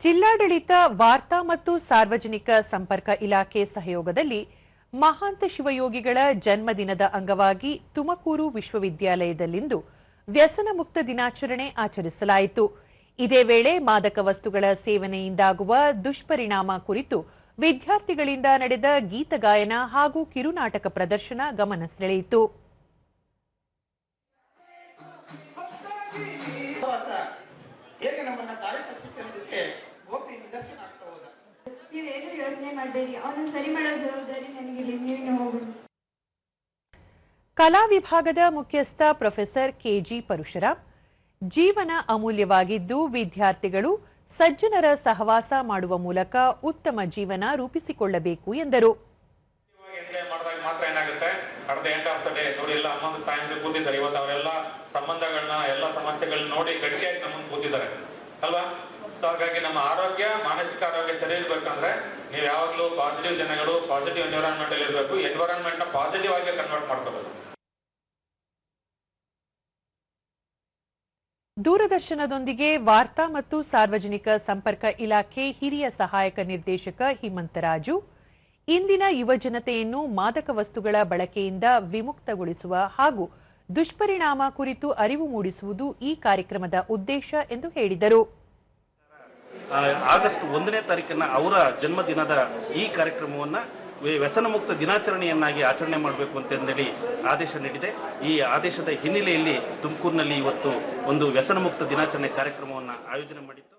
ಜಿಲ್ಲಾಡಳಿತ ವಾರ್ತಾ ಮತ್ತು ಸಾರ್ವಜನಿಕ ಸಂಪರ್ಕ ಇಲಾಖೆ ಸಹಯೋಗದಲ್ಲಿ ಮಹಾಂತ ಶಿವಯೋಗಿಗಳ ಜನ್ಮದಿನದ ಅಂಗವಾಗಿ ತುಮಕೂರು ವಿಶ್ವವಿದ್ಯಾಲಯದಲ್ಲಿಂದು ವ್ಯಸನ ಮುಕ್ತ ದಿನಾಚರಣೆ ಆಚರಿಸಲಾಯಿತು. ಇದೇ ವೇಳೆ ಮಾದಕ ವಸ್ತುಗಳ ಸೇವನೆಯಿಂದಾಗುವ ದುಷ್ಪರಿಣಾಮ ಕುರಿತು ವಿದ್ಯಾರ್ಥಿಗಳಿಂದ ನಡೆದ ಗೀತಗಾಯನ ಹಾಗೂ ಕಿರುನಾಟಕ ಪ್ರದರ್ಶನ ಗಮನ ಸೆಳೆಯಿತು. ಕಲಾ ವಿಭಾಗದ ಮುಖ್ಯಸ್ಥ ಪ್ರೊಫೆಸರ್ ಕೆಜಿ ಪರಶುರಾಮ್, ಜೀವನ ಅಮೂಲ್ಯವಾಗಿದ್ದು ವಿದ್ಯಾರ್ಥಿಗಳು ಸಜ್ಜನರ ಸಹವಾಸ ಮಾಡುವ ಮೂಲಕ ಉತ್ತಮ ಜೀವನ ರೂಪಿಸಿಕೊಳ್ಳಬೇಕು ಎಂದರು. ನೋಡಿ ಗಟ್ಟಿಯಾಗಿ ನಮ್ಮ ಮುಂದೆ ಕೂತಿದ್ದಾರೆ ಅಲ್ವಾ. ಸೊ ಹಾಗಾಗಿ ನಮ್ಮ ಆರೋಗ್ಯ, ಮಾನಸಿಕ ಆರೋಗ್ಯ ಸರಿ ಇರಬೇಕಂದ್ರೆ ನೀವು ಯಾವಾಗಲೂ ಪಾಸಿಟಿವ್ ಜನಗಳು, ಪಾಸಿಟಿವ್ ಎನ್ವಿರಾನ್ಮೆಂಟ್ ಅಲ್ಲಿ ಇರಬೇಕು. ಎನ್ವಿರಾನ್ಮೆಂಟ್ ನ ಪಾಸಿಟಿವ್ ಆಗಿ ಕನ್ವರ್ಟ್ ಮಾಡ್ಕೋಬೇಕು. ದೂರದರ್ಶನದೊಂದಿಗೆ ವಾರ್ತಾ ಮತ್ತು ಸಾರ್ವಜನಿಕ ಸಂಪರ್ಕ ಇಲಾಖೆ ಹಿರಿಯ ಸಹಾಯಕ ನಿರ್ದೇಶಕ ಹಿಮಂತರಾಜು, ಇಂದಿನ ಯುವಜನತೆಯನ್ನು ಮಾದಕ ವಸ್ತುಗಳ ಬಳಕೆಯಿಂದ ವಿಮುಕ್ತಗೊಳಿಸುವ ಹಾಗೂ ದುಷ್ಪರಿಣಾಮ ಕುರಿತು ಅರಿವು ಮೂಡಿಸುವುದು ಈ ಕಾರ್ಯಕ್ರಮದ ಉದ್ದೇಶ ಎಂದು ಹೇಳಿದರು. ಆಗಸ್ಟ್ 1ನೇ ತಾರೀಕನ್ನ ಅವರ ಜನ್ಮದಿನದ ಈ ಕಾರ್ಯಕ್ರಮವನ್ನು ವ್ಯಸನ ಮುಕ್ತ ದಿನಾಚರಣೆಯನ್ನಾಗಿ ಆಚರಣೆ ಮಾಡಬೇಕು ಅಂತಂದೇಳಿ ಆದೇಶ ನೀಡಿದೆ. ಈ ಆದೇಶದ ಹಿನ್ನೆಲೆಯಲ್ಲಿ ತುಮಕೂರಿನಲ್ಲಿ ಇವತ್ತು ಒಂದು ವ್ಯಸನ ಮುಕ್ತ ದಿನಾಚರಣೆ ಕಾರ್ಯಕ್ರಮವನ್ನು ಆಯೋಜನೆ ಮಾಡಿತ್ತು.